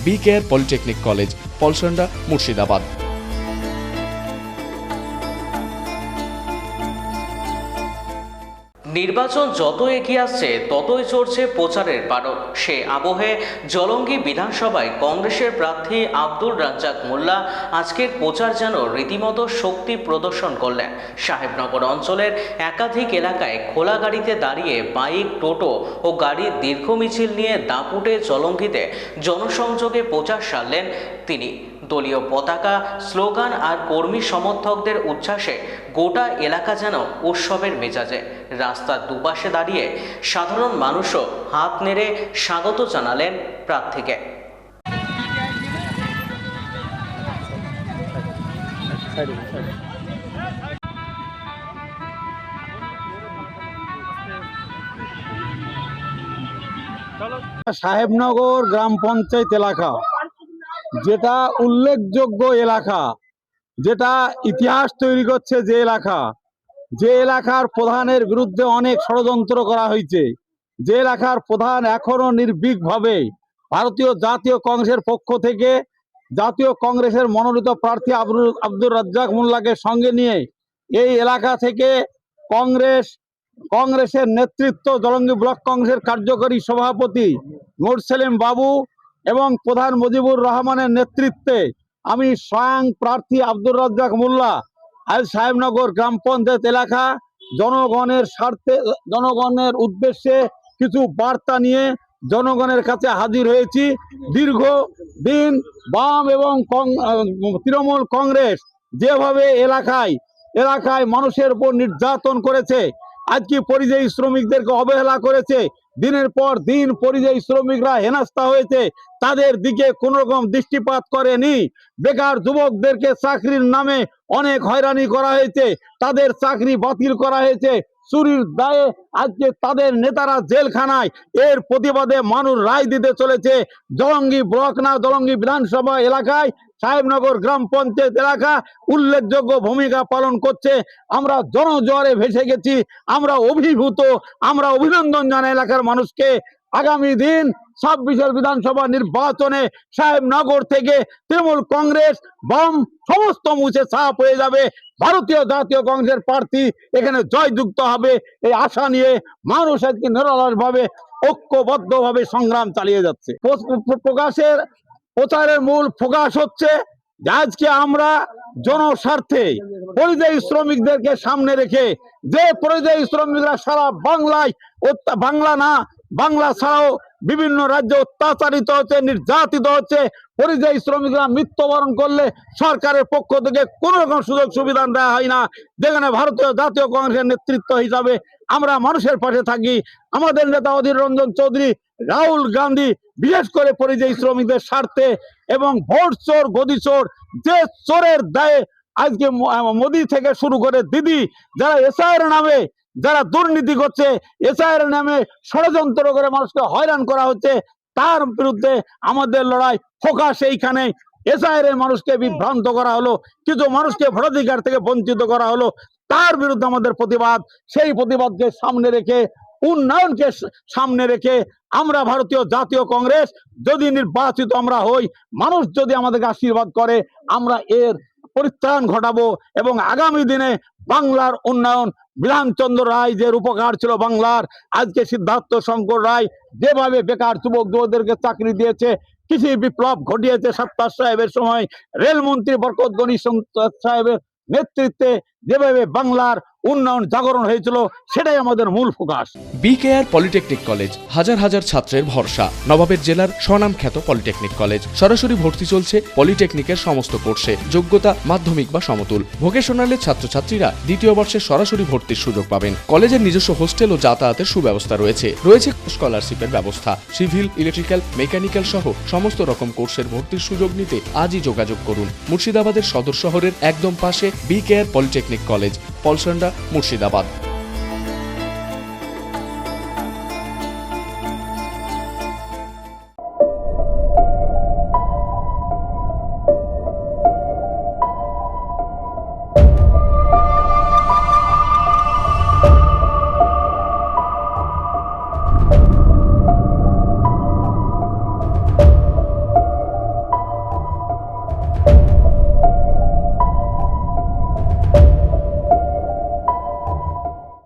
BKR polytechnic college, Palsanda, Murshidabad. নির্বাচন যত এগিয়ে আসছে ততই চড়ছে প্রচারের বারণ। সে আবহে জলঙ্গি বিধানসভায় কংগ্রেসের প্রার্থী আব্দুর রাজ্জাক মোল্লা আজকের প্রচার যেন রীতিমতো শক্তি প্রদর্শন করলেন। সাহেবনগর অঞ্চলের একাধিক এলাকায় খোলা গাড়িতে দাঁড়িয়ে বাইক, টোটো ও গাড়ির দীর্ঘ মিছিল নিয়ে দাপুটে জলঙ্গিতে জনসংযোগে প্রচার সারলেন তিনি। দলীয় পতাকা, স্লোগান আর কর্মী সমর্থকদের উচ্ছ্বাসে গোটা এলাকা যেন উৎসবের মেজাজে। রাস্তার দুপাশে দাঁড়িয়ে সাধারণ মানুষও হাত নেড়ে স্বাগত জানালেন প্রার্থীকে। সাহেবনগর গ্রাম পঞ্চায়েত এলাকা, যেটা উল্লেখযোগ্য এলাকা, যেটা ইতিহাস তৈরি করছে, যে এলাকার প্রধানের বিরুদ্ধে অনেক ষড়যন্ত্র করা হয়েছে, যে এলাকার প্রধান এখনো নির্ভীকভাবে ভারতীয় জাতীয় কংগ্রেসের পক্ষ থেকে জাতীয় কংগ্রেসের মনোনীত প্রার্থী আব্দুর রাজ্জাক মোল্লাকে সঙ্গে নিয়ে এই এলাকা থেকে কংগ্রেসের নেতৃত্ব, জলঙ্গি ব্লক কংগ্রেসের কার্যকরী সভাপতি নূর সেলিম বাবু এবং প্রধান মুজিবুর রহমানের নেতৃত্বে আমি স্বয়ং প্রার্থী আব্দুর রাজ্জাক মোল্লা আজ সাহেবনগর গ্রাম পঞ্চায়েত এলাকা জনগণের স্বার্থে, জনগণের উদ্দেশ্যে কিছু বার্তা নিয়ে জনগণের কাছে হাজির হয়েছি। দীর্ঘদিন বাম এবং তৃণমূল কংগ্রেস যেভাবে এলাকায় মানুষের উপর নির্যাতন করেছে, আজকে পরিযায়ী শ্রমিকদেরকে অবহেলা করেছে, দিনের পর দিন পরিযায়ী শ্রমিকরা হেনস্থা হয়েছে, তাদের দিকে কোনো রকম দৃষ্টিপাত করেনি। বেকার যুবকদেরকে চাকরির নামে অনেক হয়রানি করা হয়েছে, তাদের চাকরি বাতিল করা হয়েছে চুরির দায়ে, আজকে তাদের নেতারা জেলখানায়। এর প্রতিবাদে মানুষ রায় দিতে চলেছে। জলঙ্গি ব্লক না, জলঙ্গি বিধানসভা এলাকায় সাহেবনগর গ্রাম পঞ্চায়েত এলাকা উল্লেখযোগ্য ভূমিকা পালন করছে। আমরা জনজোয়ারে ভেসে গেছি, আমরা অভিভূত, আমরা অভিনন্দন জানাই এলাকার মানুষকে। আগামী দিন 26-এর বিধানসভা নির্বাচনে সাহেবনগর থেকে তৃণমূল কংগ্রেস, বাম সমস্ত মুছে সাফ হয়ে যাবে। ভারতীয় জাতীয় কংগ্রেসের প্রার্থী এখানে জয়যুক্ত হবে, এই আশা নিয়ে মানুষ আজকে নিরলসভাবে ঐক্যবদ্ধভাবে সংগ্রাম চালিয়ে যাচ্ছে। প্রচারের মূল ফোকাস হচ্ছে যে আজকে আমরা জনস্বার্থে পরিযায়ী শ্রমিকদেরকে সামনে রেখে, যে পরিযায়ী শ্রমিকরা সারা বাংলা ছাড়াও বিভিন্ন রাজ্যে অত্যাচারিত হচ্ছে, নির্যাতিত হচ্ছে, পরিযায়ী শ্রমিকরা মৃত্যুবরণ করলে সরকারের পক্ষ থেকে কোনো রকম সুযোগ সুবিধা দেওয়া হয় না। যেখানে ভারতীয় জাতীয় কংগ্রেসের নেতৃত্ব হিসাবে আমরা মানুষের পাশে থাকি। আমাদের নেতা অধীর রঞ্জন চৌধুরী, রাহুল গান্ধী বিশেষ করে পরিযায়ী শ্রমিকদের স্বার্থে এবং ভোট চোর, গদি চোর, যে চোরের দায়ে আজকে মোদি থেকে শুরু করে দিদি, যারা এসআইয়ের নামে যারা দুর্নীতি করছে, এসআইয়ের নামে ষড়যন্ত্র করে মানুষকে হয়রান করা হচ্ছে, তার বিরুদ্ধে আমাদের লড়াই ফোকাস এইখানে। এসআইয়ের মানুষকে বিভ্রান্ত করা হলো, কিছু মানুষকে ভোটাধিকার থেকে বঞ্চিত করা হলো, তার বিরুদ্ধে আমাদের প্রতিবাদ। সেই প্রতিবাদকে সামনে রেখে, উন্নয়নকে সামনে রেখে আমরা ভারতীয় জাতীয় কংগ্রেস যদি নির্বাচিত আমরা হই, মানুষ যদি আমাদেরকে আশীর্বাদ করে, আমরা এর পরিত্রাণ ঘটাবো এবং আগামী দিনে বাংলার উন্নয়ন, বিধানচন্দ্র রায় যে রূপকার ছিল বাংলার, আজকে সিদ্ধার্থ শঙ্কর রায় যেভাবে বেকার যুবকদেরকে চাকরি দিয়েছে, কৃষি বিপ্লব ঘটিয়েছে সাত্তার সাহেবের সময়, রেলমন্ত্রী বরকত গনি সাহেবের নেতৃত্বে যেভাবে বাংলার উন্নয়ন জাগরণ হয়েছিল, সেটাই আমাদের মূল ফোকাস। BKR পলিটেকনিক কলেজ, হাজার হাজার ছাত্রের ভরসা। নবাবের জেলার স্বনামখ্যাত পলিটেকনিক কলেজ। সরাসরি ভর্তি চলছে পলিটেকনিকের সমস্ত কোর্সে। যোগ্যতা মাধ্যমিক বা সমতুল। ভোকেশনালের ছাত্রছাত্রীরা দ্বিতীয় বর্ষে সরাসরি ভর্তির সুযোগ পাবেন। কলেজের নিজস্ব হোস্টেল ও যাতায়াতের সুব্যবস্থা রয়েছে। স্কলারশিপের ব্যবস্থা। সিভিল, ইলেকট্রিক্যাল, মেকানিক্যাল সহ সমস্ত রকম কোর্সের ভর্তির সুযোগ নিতে আজই যোগাযোগ করুন। মুর্শিদাবাদের সদর শহরের একদম পাশে BKR polytechnic college, Palsanda, Murshidabad.